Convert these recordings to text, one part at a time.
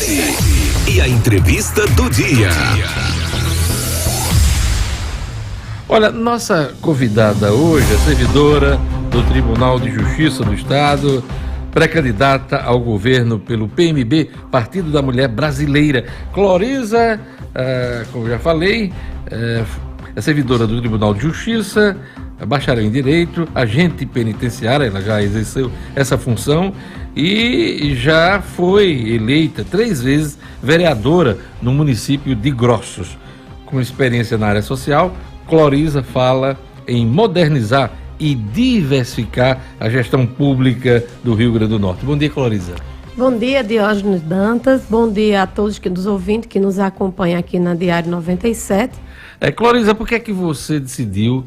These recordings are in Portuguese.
E a entrevista do dia. Olha, nossa convidada hoje é servidora do Tribunal de Justiça do Estado, pré-candidata ao governo pelo PMB, Partido da Mulher Brasileira. Cloriza, como já falei, é servidora do Tribunal de Justiça, bacharel em Direito, agente penitenciária, ela já exerceu essa função e já foi eleita 3 vezes vereadora no município de Grossos. Com experiência na área social, Cloriza fala em modernizar e diversificar a gestão pública do Rio Grande do Norte. Bom dia, Cloriza. Bom dia, Diógenes Dantas. Bom dia a todos que nos ouvintes, que nos acompanham aqui na Diário 97. Cloriza, por que é que você decidiu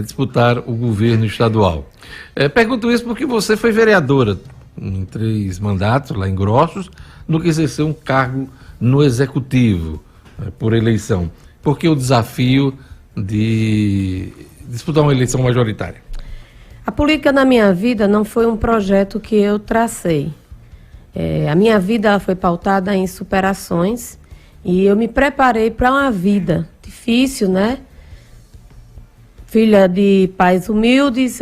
disputar o governo estadual? Pergunto isso porque você foi vereadora em 3 mandatos lá em Grossos, no que exerceu um cargo no Executivo, por eleição. Por que o desafio de disputar uma eleição majoritária? A política na minha vida não foi um projeto que eu tracei. A minha vida foi pautada em superações e eu me preparei para uma vida difícil, né? Filha de pais humildes,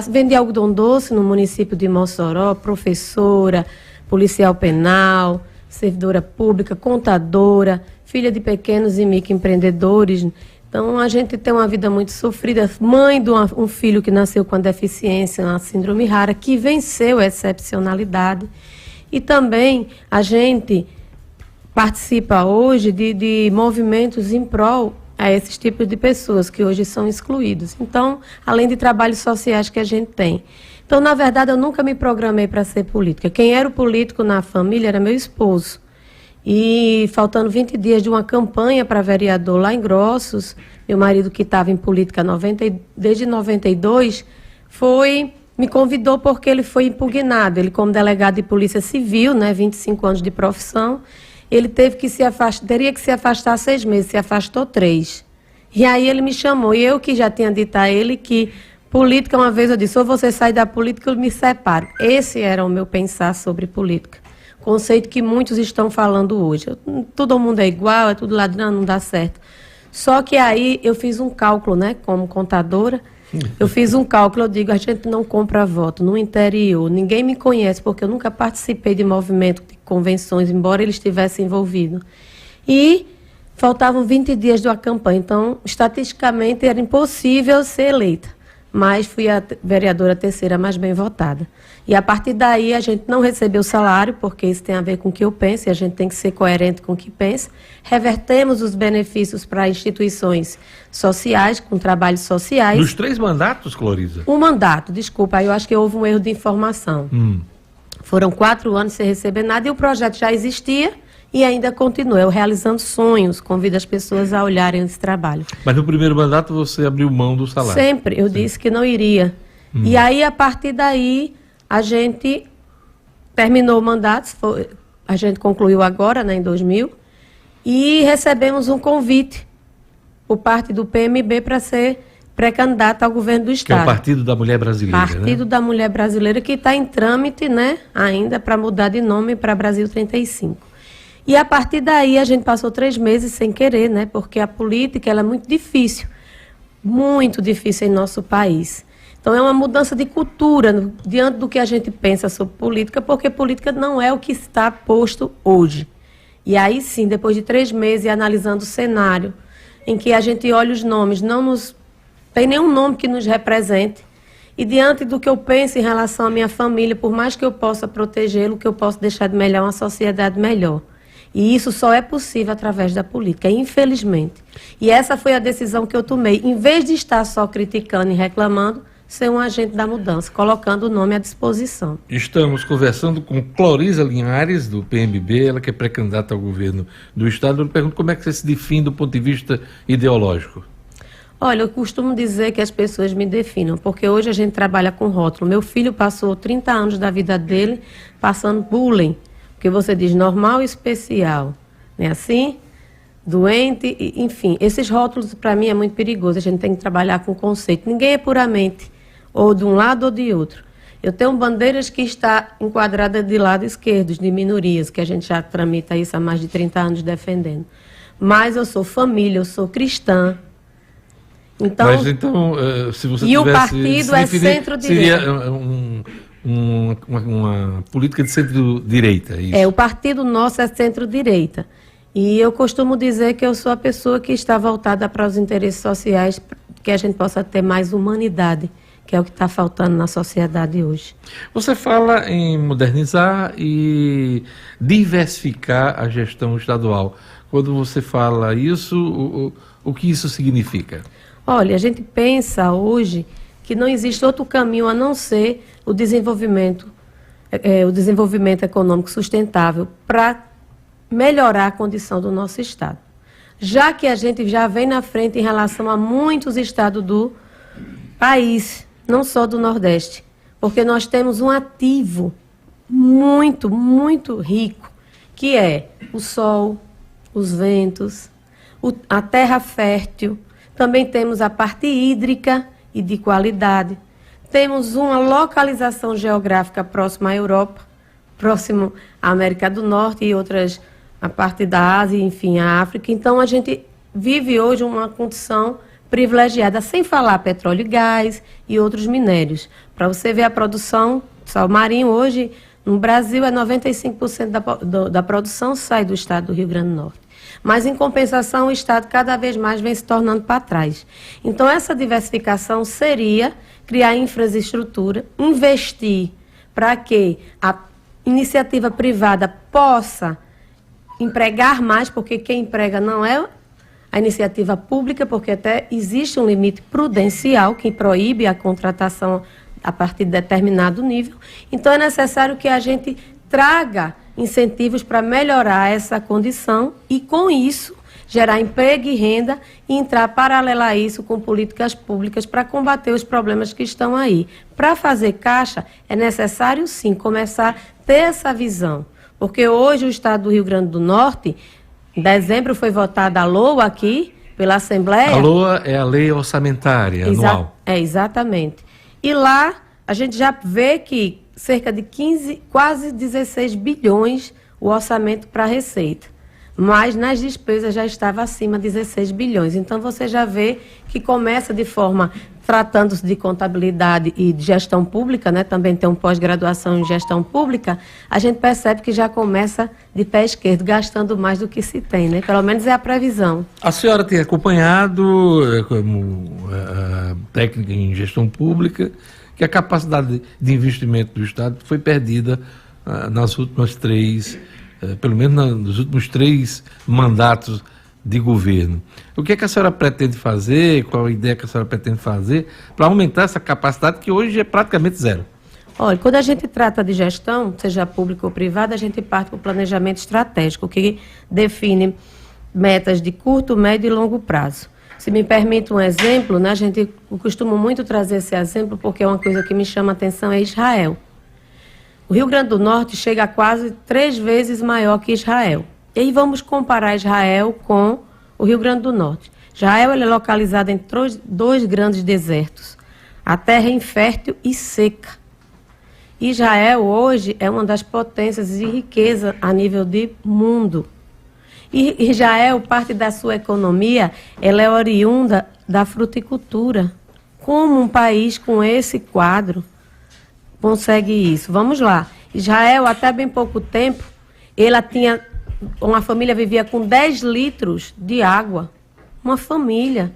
vendi algodão doce no município de Mossoró, professora, policial penal, servidora pública, contadora, filha de pequenos e microempreendedores. Então, a gente tem uma vida muito sofrida. Mãe de um filho que nasceu com a deficiência, uma síndrome rara, que venceu a excepcionalidade. E também a gente participa hoje de movimentos em prol a esses tipos de pessoas que hoje são excluídos. Então, além de trabalhos sociais que a gente tem. Então, na verdade, eu nunca me programei para ser política. Quem era o político na família era meu esposo. E faltando 20 dias de uma campanha para vereador lá em Grossos, meu marido, que estava em política desde 92, me convidou porque ele foi impugnado. Ele, como delegado de polícia civil, 25 anos de profissão, ele teria que se afastar 6 meses, se afastou 3. E aí ele me chamou, e eu que já tinha dito a ele que política, uma vez eu disse, ou você sai da política, eu me separo. Esse era o meu pensar sobre política. Conceito que muitos estão falando hoje. Todo mundo é igual, é tudo ladrão, não dá certo. Só que aí eu fiz um cálculo, como contadora, eu fiz um cálculo, eu digo, a gente não compra voto no interior, ninguém me conhece, porque eu nunca participei de movimento, de convenções, embora ele estivesse envolvido. E faltavam 20 dias da campanha, então, estatisticamente, era impossível ser eleita. Mas fui a vereadora terceira mais bem votada. E a partir daí a gente não recebeu salário, porque isso tem a ver com o que eu penso, e a gente tem que ser coerente com o que pensa. Revertemos os benefícios para instituições sociais, com trabalhos sociais. Nos 3 mandatos, Cloriza? Um mandato, desculpa, aí eu acho que houve um erro de informação. Foram 4 anos sem receber nada e o projeto já existia e ainda continua. Eu realizando sonhos, convido as pessoas a olharem esse trabalho. Mas no primeiro mandato você abriu mão do salário? Sempre, eu disse que não iria. E aí, a partir daí, a gente terminou o mandato, a gente concluiu agora, em 2000, e recebemos um convite por parte do PMB para ser pré-candidata ao governo do Estado. Que é o Partido da Mulher Brasileira, Partido da Mulher Brasileira, que está em trâmite, ainda para mudar de nome para Brasil 35. E a partir daí a gente passou 3 meses sem querer, porque a política ela é muito difícil em nosso país. Então é uma mudança de cultura diante do que a gente pensa sobre política, porque política não é o que está posto hoje. E aí sim, depois de 3 meses analisando o cenário, em que a gente olha os nomes, tem nenhum nome que nos represente, e diante do que eu penso em relação à minha família, por mais que eu possa protegê-lo, que eu posso deixar de melhor uma sociedade melhor. E isso só é possível através da política, infelizmente. E essa foi a decisão que eu tomei. Em vez de estar só criticando e reclamando, ser um agente da mudança, colocando o nome à disposição. Estamos conversando com Cloriza Linhares, do PMB, ela que é pré-candidata ao governo do Estado. Eu lhe pergunto como é que você se define do ponto de vista ideológico. Olha, eu costumo dizer que as pessoas me definam, porque hoje a gente trabalha com rótulo. Meu filho passou 30 anos da vida dele passando bullying, porque você diz normal e especial, não é assim? Doente, enfim. Esses rótulos, para mim, é muito perigoso. A gente tem que trabalhar com conceito. Ninguém é puramente ou de um lado ou de outro. Eu tenho bandeiras que está enquadrada de lado esquerdo, de minorias, que a gente já tramita isso há mais de 30 anos defendendo. Mas eu sou família, eu sou cristã. Então, Mas então, se você e o tivesse partido se é definir, centro-direita. seria uma política de centro-direita, isso? O partido nosso é centro-direita. E eu costumo dizer que eu sou a pessoa que está voltada para os interesses sociais, que a gente possa ter mais humanidade, que é o que está faltando na sociedade hoje. Você fala em modernizar e diversificar a gestão estadual. Quando você fala isso, o que isso significa? Olha, a gente pensa hoje que não existe outro caminho a não ser o desenvolvimento econômico sustentável para melhorar a condição do nosso Estado. Já que a gente já vem na frente em relação a muitos estados do país, não só do Nordeste, porque nós temos um ativo muito, muito rico, que é o sol, os ventos, a terra fértil, também temos a parte hídrica e de qualidade, temos uma localização geográfica próxima à Europa, próximo à América do Norte e outras, a parte da Ásia, enfim, a África. Então, a gente vive hoje uma condição privilegiada, sem falar petróleo e gás e outros minérios. Para você ver a produção, sal marinho hoje, no Brasil, 95% da produção sai do estado do Rio Grande do Norte. Mas, em compensação, o estado cada vez mais vem se tornando para trás. Então, essa diversificação seria criar infraestrutura, investir para que a iniciativa privada possa empregar mais, porque quem emprega não é a iniciativa pública, porque até existe um limite prudencial que proíbe a contratação a partir de determinado nível. Então, é necessário que a gente traga incentivos para melhorar essa condição e, com isso, gerar emprego e renda e entrar paralela a isso com políticas públicas para combater os problemas que estão aí. Para fazer caixa, é necessário, sim, começar a ter essa visão. Porque hoje o estado do Rio Grande do Norte, em dezembro foi votada a LOA aqui, pela Assembleia. A LOA é a Lei Orçamentária Anual. Exatamente. E lá a gente já vê que cerca de 15, quase 16 bilhões o orçamento para a Receita. Mas nas despesas já estava acima de 16 bilhões. Então você já vê que começa de forma, tratando-se de contabilidade e de gestão pública, né, também tem um pós-graduação em gestão pública, a gente percebe que já começa de pé esquerdo, gastando mais do que se tem, né? Pelo menos é a previsão. A senhora tem acompanhado, como técnica em gestão pública, que a capacidade de investimento do Estado foi perdida nas últimas pelo menos nos últimos 3 mandatos de governo. O que é que a senhora pretende fazer, qual a ideia que a senhora pretende fazer para aumentar essa capacidade que hoje é praticamente zero? Olha, quando a gente trata de gestão, seja pública ou privada, a gente parte para o planejamento estratégico, que define metas de curto, médio e longo prazo. Se me permite um exemplo, né, eu costumo muito trazer esse exemplo porque é uma coisa que me chama a atenção, é Israel. O Rio Grande do Norte chega a quase 3 vezes maior que Israel. E aí vamos comparar Israel com o Rio Grande do Norte. Israel ele é localizado entre 2 grandes desertos. A terra é infértil e seca. Israel hoje é uma das potências de riqueza a nível de mundo. E Israel, parte da sua economia, ela é oriunda da fruticultura. Como um país com esse quadro consegue isso? Vamos lá. Israel, até bem pouco tempo, uma família vivia com 10 litros de água. Uma família.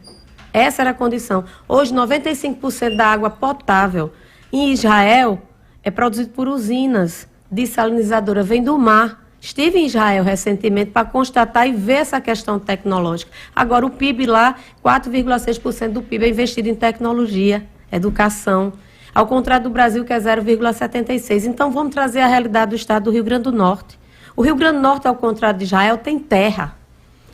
Essa era a condição. Hoje, 95% da água potável em Israel é produzido por usinas dessalinizadoras, vem do mar. Estive em Israel recentemente para constatar e ver essa questão tecnológica. Agora, o PIB lá, 4,6% do PIB é investido em tecnologia, educação. Ao contrário do Brasil, que é 0,76%. Então, vamos trazer a realidade do estado do Rio Grande do Norte. O Rio Grande do Norte, ao contrário de Israel, tem terra.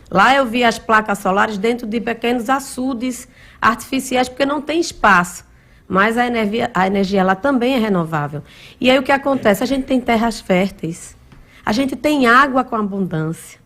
Lá eu vi as placas solares dentro de pequenos açudes artificiais, porque não tem espaço. Mas a energia lá também é renovável. E aí o que acontece? A gente tem terras férteis. A gente tem água com abundância.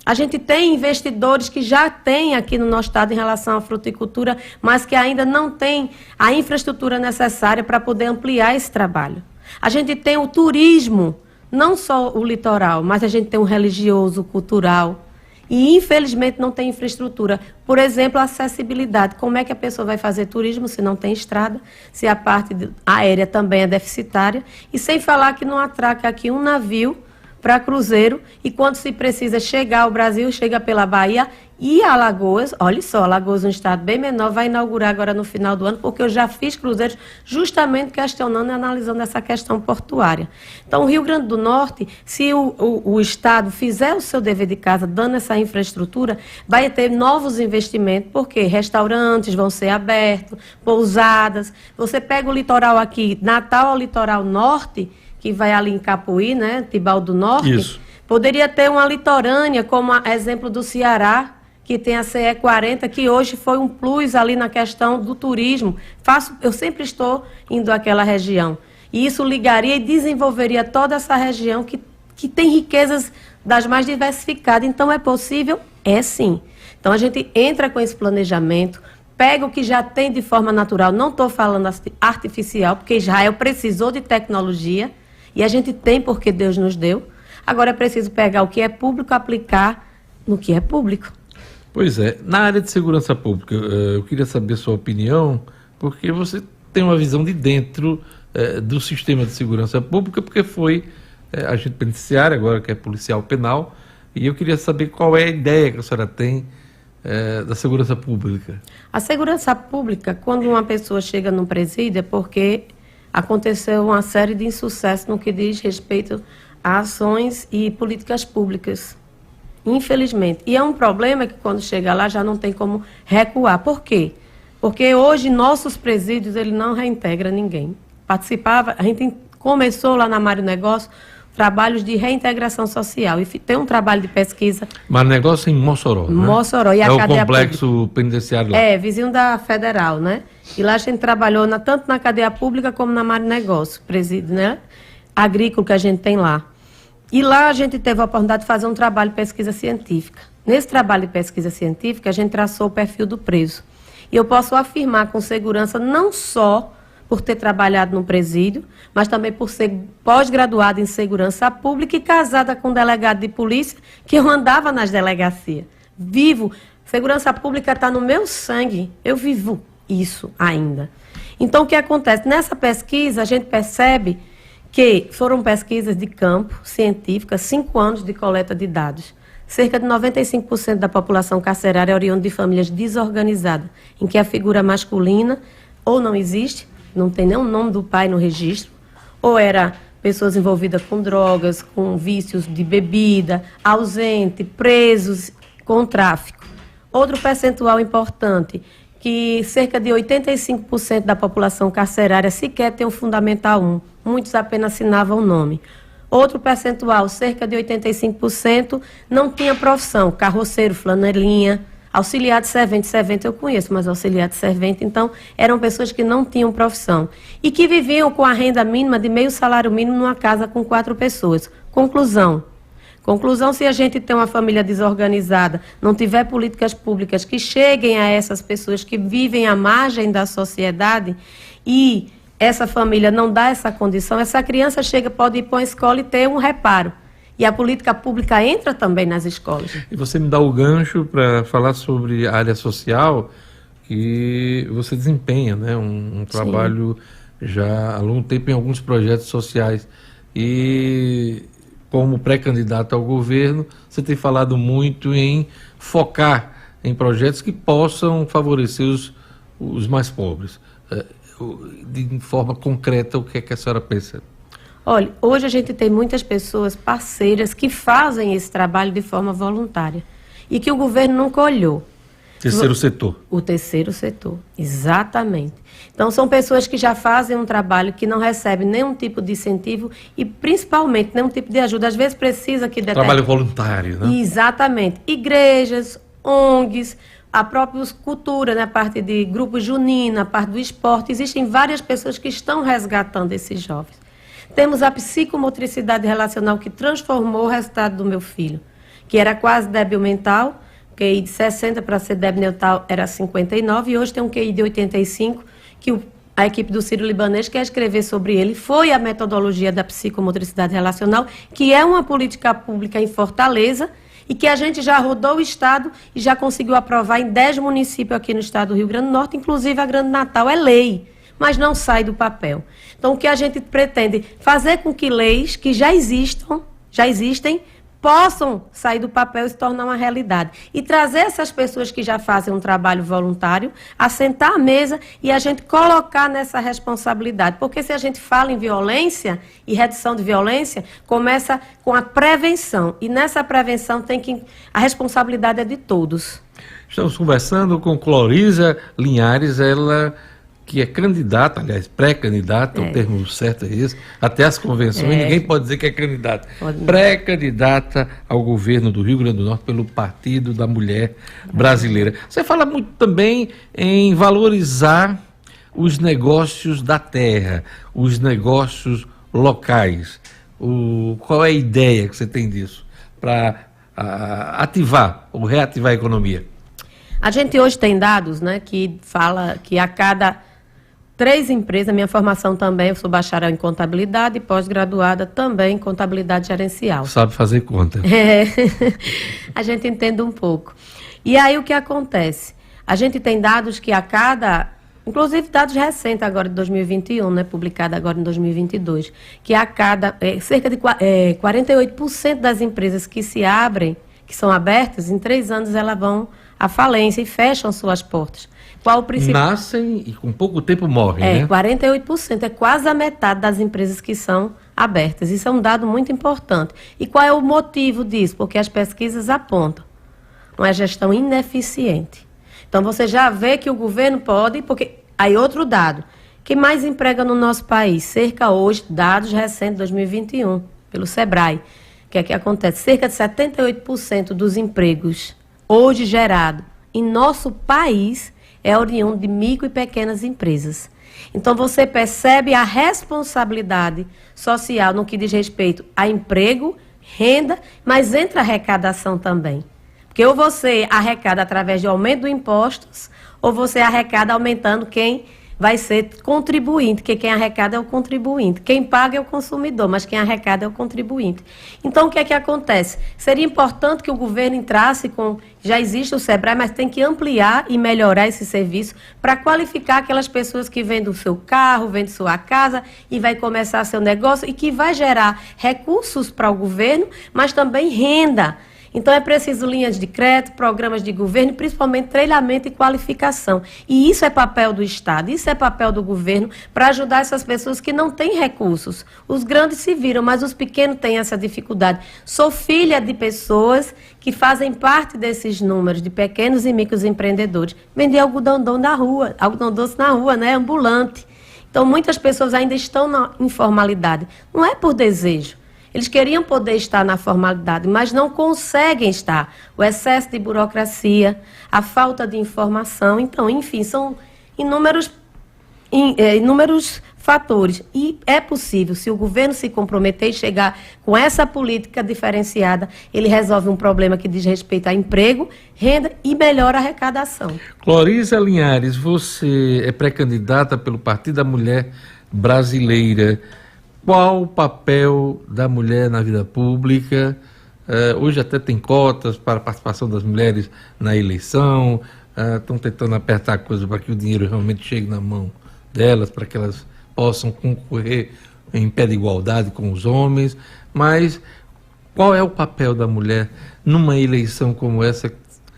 A gente tem investidores que já têm aqui no nosso estado em relação à fruticultura, mas que ainda não têm a infraestrutura necessária para poder ampliar esse trabalho. A gente tem o turismo, não só o litoral, mas a gente tem o religioso, o cultural. E, infelizmente, não tem infraestrutura. Por exemplo, a acessibilidade. Como é que a pessoa vai fazer turismo se não tem estrada, se a parte aérea também é deficitária? E sem falar que não atraca aqui um navio para cruzeiro, e quando se precisa chegar ao Brasil, chega pela Bahia e Alagoas. Olha só, Alagoas, um estado bem menor, vai inaugurar agora no final do ano, porque eu já fiz cruzeiros justamente questionando e analisando essa questão portuária. Então, o Rio Grande do Norte, se o estado fizer o seu dever de casa, dando essa infraestrutura, vai ter novos investimentos, porque restaurantes vão ser abertos, pousadas. Você pega o litoral aqui, Natal ao litoral norte, que vai ali em Capuí, né, Tibau do Norte. Isso. Poderia ter uma litorânea, como exemplo do Ceará, que tem a CE 40, que hoje foi um plus ali na questão do turismo. Eu sempre estou indo àquela região. E isso ligaria e desenvolveria toda essa região que tem riquezas das mais diversificadas. Então, é possível? É sim. Então, a gente entra com esse planejamento, pega o que já tem de forma natural, não estou falando artificial, porque Israel precisou de tecnologia, e a gente tem porque Deus nos deu. Agora é preciso pegar o que é público e aplicar no que é público. Pois é. Na área de segurança pública, eu queria saber sua opinião, porque você tem uma visão de dentro do sistema de segurança pública, porque foi agente penitenciário, agora que é policial penal, e eu queria saber qual é a ideia que a senhora tem da segurança pública. A segurança pública, quando uma pessoa chega num presídio, é porque aconteceu uma série de insucessos no que diz respeito a ações e políticas públicas, infelizmente. E é um problema que quando chega lá já não tem como recuar. Por quê? Porque hoje nossos presídios ele não reintegra ninguém. A gente começou lá na Mário Negócio trabalhos de reintegração social e tem um trabalho de pesquisa. Mário Negócio em Mossoró, né? Mossoró. E é a o cadeia complexo pública. Penitenciário lá. Vizinho da Federal, né? E lá a gente trabalhou tanto na cadeia pública como na Mário Negócio, presídio, né? Agrícola que a gente tem lá. E lá a gente teve a oportunidade de fazer um trabalho de pesquisa científica. Nesse trabalho de pesquisa científica, a gente traçou o perfil do preso. E eu posso afirmar com segurança, não só por ter trabalhado no presídio, mas também por ser pós-graduada em segurança pública e casada com um delegado de polícia, que eu andava nas delegacias. Vivo. Segurança pública está no meu sangue. Eu vivo isso ainda. Então, o que acontece? Nessa pesquisa, a gente percebe que foram pesquisas de campo, científicas, 5 anos de coleta de dados. Cerca de 95% da população carcerária é oriunda de famílias desorganizadas, em que a figura masculina ou não existe, não tem nem o nome do pai no registro, ou era pessoas envolvidas com drogas, com vícios de bebida, ausente, presos com tráfico. Outro percentual importante, que cerca de 85% da população carcerária sequer tem o Fundamental 1, muitos apenas assinavam o nome. Outro percentual, cerca de 85%, não tinha profissão, carroceiro, flanelinha, auxiliar de servente eu conheço, mas auxiliar de servente, então, eram pessoas que não tinham profissão e que viviam com a renda mínima de meio salário mínimo numa casa com 4 pessoas. Conclusão, se a gente tem uma família desorganizada, não tiver políticas públicas que cheguem a essas pessoas que vivem à margem da sociedade e essa família não dá essa condição, essa criança pode ir para uma escola e ter um reparo. E a política pública entra também nas escolas. E você me dá o gancho para falar sobre a área social que você desempenha, né? Um trabalho já há longo tempo em alguns projetos sociais. E como pré-candidato ao governo, você tem falado muito em focar em projetos que possam favorecer os mais pobres. De forma concreta, o que é que a senhora pensa? Olha, hoje a gente tem muitas pessoas parceiras que fazem esse trabalho de forma voluntária e que o governo nunca olhou. Terceiro setor. O terceiro setor, exatamente. Então, são pessoas que já fazem um trabalho que não recebem nenhum tipo de incentivo e, principalmente, nenhum tipo de ajuda. Às vezes precisa que... Trabalho voluntário, né? Exatamente. Igrejas, ONGs, a própria cultura, né? A parte de grupos juninos, a parte do esporte. Existem várias pessoas que estão resgatando esses jovens. Temos a psicomotricidade relacional que transformou o resultado do meu filho, que era quase débil mental, QI de 60 para ser débil mental era 59, e hoje tem um QI de 85, que a equipe do Sírio-Libanês quer escrever sobre ele. Foi a metodologia da psicomotricidade relacional, que é uma política pública em Fortaleza, e que a gente já rodou o Estado e já conseguiu aprovar em 10 municípios aqui no Estado do Rio Grande do Norte, inclusive a Grande Natal é lei, mas não sai do papel. Então, o que a gente pretende fazer com que leis que já existem, possam sair do papel e se tornar uma realidade. E trazer essas pessoas que já fazem um trabalho voluntário, a sentar à mesa e a gente colocar nessa responsabilidade. Porque se a gente fala em violência e redução de violência, começa com a prevenção. E nessa prevenção a responsabilidade é de todos. Estamos conversando com Clorisa Linhares, ela que é candidata, aliás, pré-candidata, o termo certo é esse, até as convenções, ninguém pode dizer que é candidata. Pré-candidata ao governo do Rio Grande do Norte pelo Partido da Mulher Brasileira. Você fala muito também em valorizar os negócios da terra, os negócios locais. Qual é a ideia que você tem disso para ativar ou reativar a economia? A gente hoje tem dados, né, que fala que a cada 3 empresas, minha formação também, eu sou bacharel em contabilidade e pós-graduada também em contabilidade gerencial. Sabe fazer conta. A gente entende um pouco. E aí o que acontece? A gente tem dados que a cada, inclusive dados recentes agora de 2021, né, publicado agora em 2022, que a cada, cerca de 48% das empresas que se abrem, que são abertas, em 3 anos elas vão à falência e fecham suas portas. Qual o principal? Nascem e com pouco tempo morrem, né? 48%, é quase a metade das empresas que são abertas. Isso é um dado muito importante. E qual é o motivo disso? Porque as pesquisas apontam uma gestão ineficiente. Então, você já vê que o governo pode, porque aí outro dado, que mais emprega no nosso país, cerca hoje, dados recentes de 2021, pelo Sebrae, que é que acontece, cerca de 78% dos empregos hoje gerados em nosso país é oriundo de micro e pequenas empresas. Então, você percebe a responsabilidade social no que diz respeito a emprego, renda, mas entra a arrecadação também. Porque ou você arrecada através de aumento de impostos, ou você arrecada aumentando quem vai ser contribuinte, porque quem arrecada é o contribuinte. Quem paga é o consumidor, mas quem arrecada é o contribuinte. Então, o que é que acontece? Seria importante que o governo entrasse com... Já existe o Sebrae, mas tem que ampliar e melhorar esse serviço para qualificar aquelas pessoas que vendem o seu carro, vendem sua casa e vai começar seu negócio e que vai gerar recursos para o governo, mas também renda. Então, é preciso linhas de crédito, programas de governo, principalmente treinamento e qualificação. E isso é papel do Estado, isso é papel do governo para ajudar essas pessoas que não têm recursos. Os grandes se viram, mas os pequenos têm essa dificuldade. Sou filha de pessoas que fazem parte desses números de pequenos e microempreendedores. Vender algodão na rua, algodão doce na rua, né? Ambulante. Então, muitas pessoas ainda estão na informalidade. Não é por desejo. Eles queriam poder estar na formalidade, mas não conseguem estar. O excesso de burocracia, a falta de informação. Então, enfim, são inúmeros fatores. E é possível, se o governo se comprometer e chegar com essa política diferenciada, ele resolve um problema que diz respeito a emprego, renda e melhora a arrecadação. Clorisa Linhares, você é pré-candidata pelo Partido da Mulher Brasileira. Qual o papel da mulher na vida pública? Hoje até tem cotas para a participação das mulheres na eleição, estão tentando apertar a coisa para que o dinheiro realmente chegue na mão delas, para que elas possam concorrer em pé de igualdade com os homens. Mas qual é o papel da mulher numa eleição como essa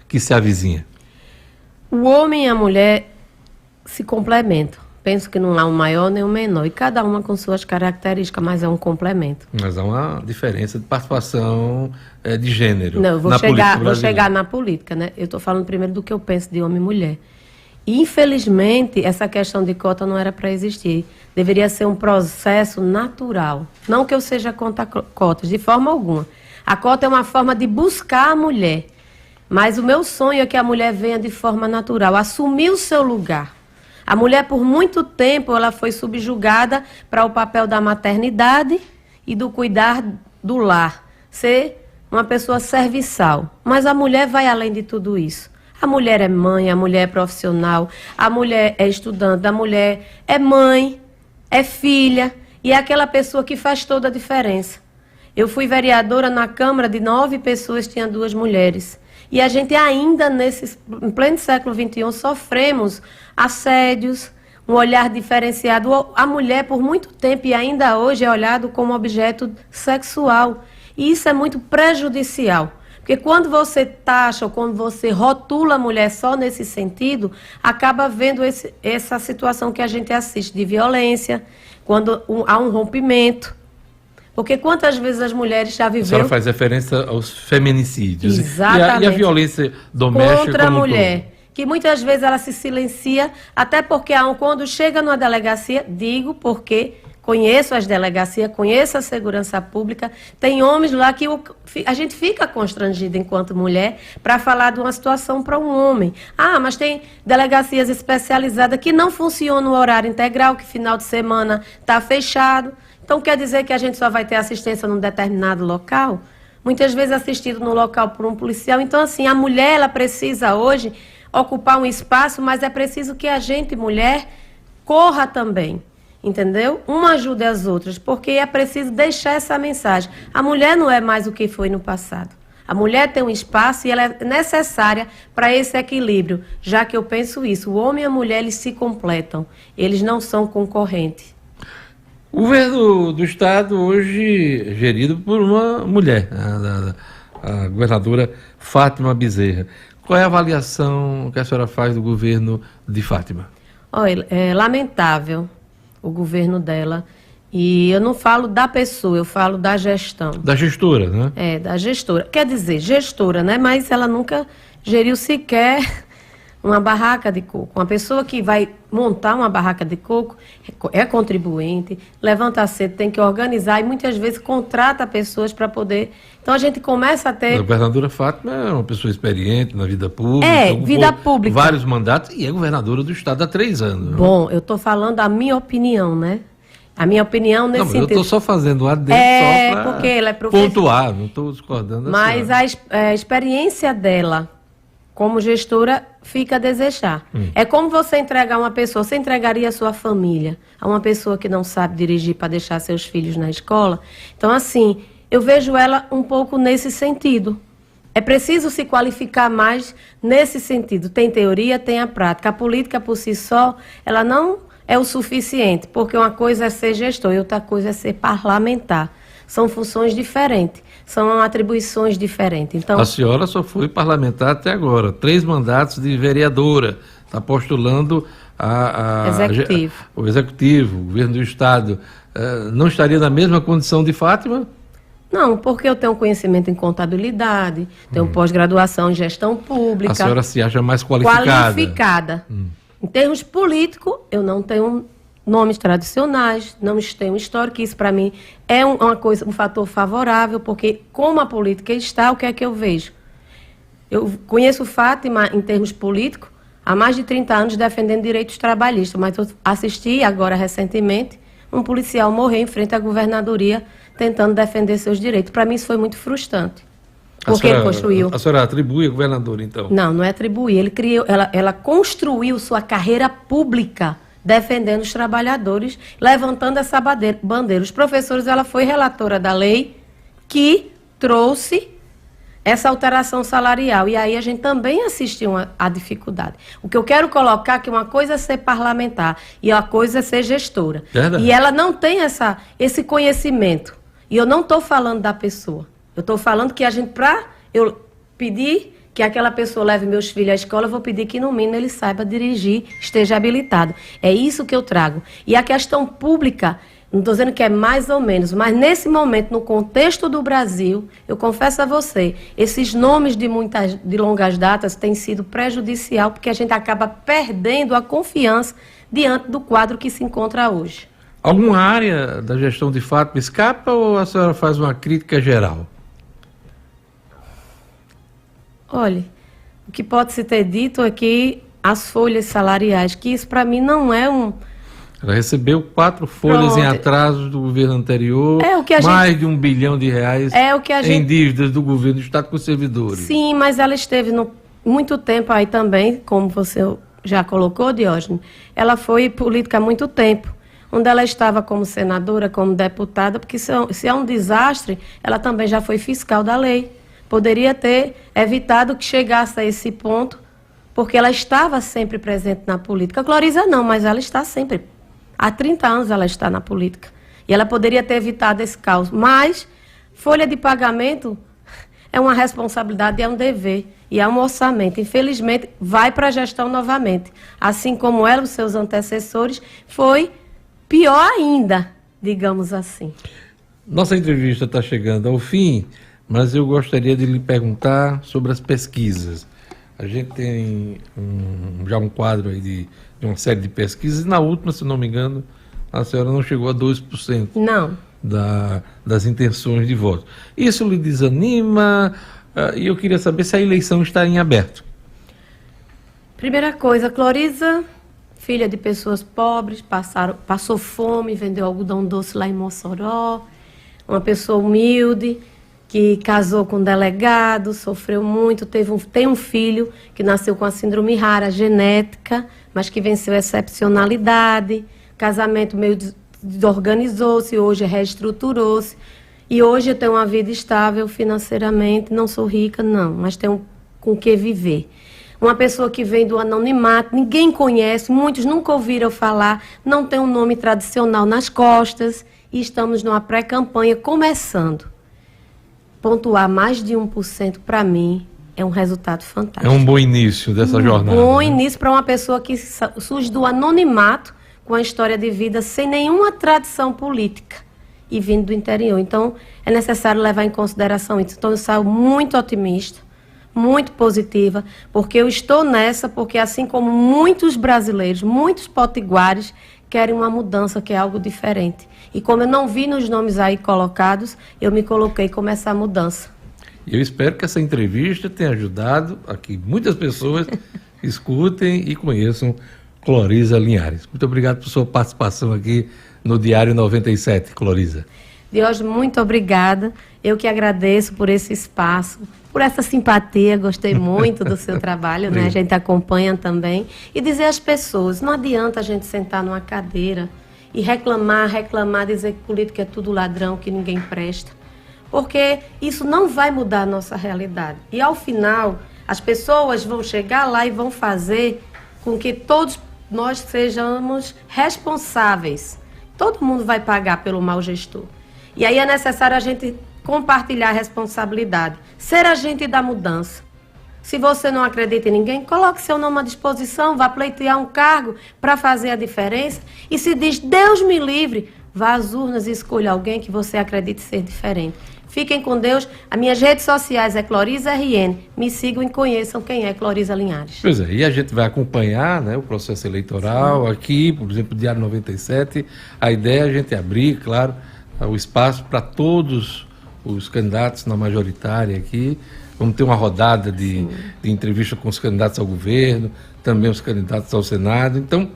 que se avizinha? O homem e a mulher se complementam. Penso que não há um maior nem um menor, e cada uma com suas características, mas é um complemento. Mas há uma diferença de participação de gênero. Não, eu vou chegar na política, né? Eu estou falando primeiro do que eu penso de homem e mulher. E, infelizmente, essa questão de cota não era para existir. Deveria ser um processo natural. Não que eu seja contra cotas, de forma alguma. A cota é uma forma de buscar a mulher. Mas o meu sonho é que a mulher venha de forma natural, assumir o seu lugar. A mulher, por muito tempo, ela foi subjugada para o papel da maternidade e do cuidar do lar. Ser uma pessoa serviçal. Mas a mulher vai além de tudo isso. A mulher é mãe, a mulher é profissional, a mulher é estudante, a mulher é mãe, é filha e é aquela pessoa que faz toda a diferença. Eu fui vereadora na Câmara, de 9 pessoas, tinha 2 mulheres. E a gente ainda, em pleno século XXI, sofremos assédios, um olhar diferenciado. A mulher, por muito tempo e ainda hoje, é olhado como objeto sexual. E isso é muito prejudicial. Porque quando você taxa ou quando você rotula a mulher só nesse sentido, acaba vendo essa situação que a gente assiste de violência, quando há um rompimento. Porque quantas vezes as mulheres já viveram... A senhora faz referência aos feminicídios. Exatamente. E a violência doméstica contra a mulher, que muitas vezes ela se silencia, até porque quando chega numa delegacia, digo porque conheço as delegacias, conheço a segurança pública, tem homens lá que a gente fica constrangida enquanto mulher para falar de uma situação para um homem. Mas tem delegacias especializadas que não funcionam no horário integral, que final de semana está fechado. Então quer dizer que a gente só vai ter assistência num determinado local? Muitas vezes assistido no local por um policial. Então, assim, a mulher, ela precisa hoje ocupar um espaço, mas é preciso que a gente, mulher, corra também. Entendeu? Uma ajude as outras, porque é preciso deixar essa mensagem. A mulher não é mais o que foi no passado. A mulher tem um espaço e ela é necessária para esse equilíbrio, já que eu penso isso, o homem e a mulher, eles se completam, eles não são concorrentes. O governo do Estado hoje é gerido por uma mulher, a governadora Fátima Bezerra. Qual é a avaliação que a senhora faz do governo de Fátima? Olha, é lamentável o governo dela. E eu não falo da pessoa, eu falo da gestão. Da gestora, né? É, da gestora. Quer dizer, gestora, né? Mas ela nunca geriu sequer uma barraca de coco. Uma pessoa que vai montar uma barraca de coco é contribuinte, levanta cedo, tem que organizar e muitas vezes contrata pessoas para poder... Então a gente começa a ter... A governadora Fátima é uma pessoa experiente na vida pública. Vida pública. Vários mandatos e é governadora do Estado há 3 anos. Bom, eu estou falando a minha opinião, né? A minha opinião nesse sentido. Eu estou só fazendo um adendo só para porque ela é pontuar, não estou discordando. Mas a experiência dela como gestora fica a desejar. É como você entregar uma pessoa, você entregaria a sua família a uma pessoa que não sabe dirigir para deixar seus filhos na escola? Então, assim, eu vejo ela um pouco nesse sentido. É preciso se qualificar mais nesse sentido. Tem teoria, tem a prática. A política por si só, ela não é o suficiente, porque uma coisa é ser gestor e outra coisa é ser parlamentar. São funções diferentes, são atribuições diferentes. Então, a senhora só foi parlamentar até agora, 3 mandatos de vereadora, está postulando o executivo, o governo do Estado. Não estaria na mesma condição de Fátima? Não, porque eu tenho conhecimento em contabilidade, tenho pós-graduação em gestão pública. A senhora se acha mais qualificada? Em termos políticos, eu não tenho nomes tradicionais, não tenho histórico, isso para mim é um fator favorável, porque como a política está, o que é que eu vejo? Eu conheço Fátima em termos políticos há mais de 30 anos defendendo direitos trabalhistas, mas eu assisti agora recentemente um policial morrer em frente à governadoria tentando defender seus direitos. Para mim isso foi muito frustrante. Porque ele construiu. A senhora atribui a governadora, então? Não é atribuir. Ele criou, ela construiu sua carreira pública defendendo os trabalhadores, levantando essa bandeira. Os professores, ela foi relatora da lei que trouxe essa alteração salarial. E aí a gente também assistiu à dificuldade. O que eu quero colocar é que uma coisa é ser parlamentar e a coisa é ser gestora. Verdade. E ela não tem esse conhecimento. E eu não estou falando da pessoa. Eu estou falando que a gente, para eu pedir que aquela pessoa leve meus filhos à escola, eu vou pedir que, no mínimo, ele saiba dirigir, esteja habilitado. É isso que eu trago. E a questão pública, não estou dizendo que é mais ou menos, mas nesse momento, no contexto do Brasil, eu confesso a você, esses nomes de longas datas têm sido prejudicial, porque a gente acaba perdendo a confiança diante do quadro que se encontra hoje. Alguma área da gestão de Fátima escapa ou a senhora faz uma crítica geral? Olha, o que pode se ter dito é que as folhas salariais, que isso para mim não é Ela recebeu 4 folhas Pronto. em atraso do governo anterior, É o que a mais de R$1 bilhão em dívidas do governo do Estado com os servidores. Sim, mas ela esteve muito tempo aí também, como você já colocou, Diógenes. Ela foi política há muito tempo, onde ela estava como senadora, como deputada, porque se é um desastre, ela também já foi fiscal da lei. Poderia ter evitado que chegasse a esse ponto, porque ela estava sempre presente na política. A Cloriza não, mas ela está sempre. Há 30 anos ela está na política. E ela poderia ter evitado esse caos. Mas folha de pagamento é uma responsabilidade, é um dever e é um orçamento. Infelizmente, vai para a gestão novamente. Assim como ela, os seus antecessores, foi pior ainda, digamos assim. Nossa entrevista está chegando ao fim, mas eu gostaria de lhe perguntar sobre as pesquisas. A gente tem já um quadro aí de uma série de pesquisas, e na última, se não me engano, a senhora não chegou a 2%. Não. Das intenções de voto. Isso lhe desanima? E eu queria saber se a eleição está em aberto. Primeira coisa, Cloriza, filha de pessoas pobres, passou fome, vendeu algodão doce lá em Mossoró, uma pessoa humilde, que casou com um delegado, sofreu muito, tem um filho que nasceu com a síndrome rara, genética, mas que venceu a excepcionalidade, casamento meio desorganizou-se, hoje reestruturou-se, e hoje eu tenho uma vida estável financeiramente, não sou rica, não, mas tenho com o que viver. Uma pessoa que vem do anonimato, ninguém conhece, muitos nunca ouviram falar, não tem um nome tradicional nas costas, e estamos numa pré-campanha começando. Pontuar mais de 1% para mim é um resultado fantástico. É um bom início dessa jornada. Um bom início para uma pessoa que surge do anonimato, com a história de vida sem nenhuma tradição política e vindo do interior. Então, é necessário levar em consideração isso. Então, eu saio muito otimista, muito positiva, porque eu estou nessa, porque assim como muitos brasileiros, muitos potiguares, querem uma mudança, que é algo diferente. E como eu não vi nos nomes aí colocados, eu me coloquei como essa mudança. E eu espero que essa entrevista tenha ajudado a que muitas pessoas escutem e conheçam Cloriza Linhares. Muito obrigado por sua participação aqui no Diário 97, Cloriza. Diógenes, muito obrigada. Eu que agradeço por esse espaço, por essa simpatia, gostei muito do seu trabalho, né? A gente acompanha também. E dizer às pessoas, não adianta a gente sentar numa cadeira e reclamar, dizer que política é tudo ladrão, que ninguém presta. Porque isso não vai mudar a nossa realidade. E ao final, as pessoas vão chegar lá e vão fazer com que todos nós sejamos responsáveis. Todo mundo vai pagar pelo mau gestor. E aí é necessário a gente compartilhar a responsabilidade, ser agente da mudança. Se você não acredita em ninguém, coloque seu nome à disposição, vá pleitear um cargo para fazer a diferença. E se diz, Deus me livre, vá às urnas e escolha alguém que você acredite ser diferente. Fiquem com Deus. As minhas redes sociais é Cloriza RN. Me sigam e conheçam quem é Cloriza Linhares. Pois é, e a gente vai acompanhar, né, o processo eleitoral aqui, por exemplo, Diário 97. A ideia é a gente abrir, claro, o espaço para todos os candidatos na majoritária aqui. Vamos ter uma rodada de entrevista com os candidatos ao governo, também os candidatos ao Senado. Então,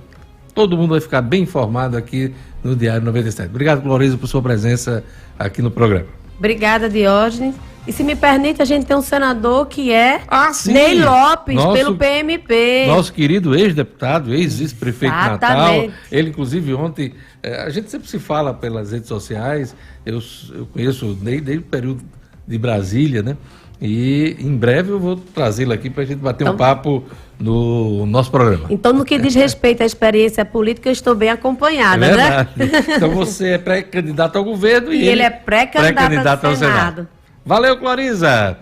todo mundo vai ficar bem informado aqui no Diário 97. Obrigado, Cloriza, por sua presença aqui no programa. Obrigada, Diógenes. E se me permite, a gente tem um senador que é sim. Ney Lopes, pelo PMP. Nosso querido ex-deputado, ex-vice-prefeito de Natal. Ele, inclusive, ontem, a gente sempre se fala pelas redes sociais, eu conheço o Ney desde o período de Brasília, né? E em breve eu vou trazê-lo aqui para a gente bater um papo no nosso programa. Então, no que diz respeito à experiência política, eu estou bem acompanhada, né? Então você é pré-candidato ao governo e ele é pré-candidato ao Senado. Valeu, Cloriza!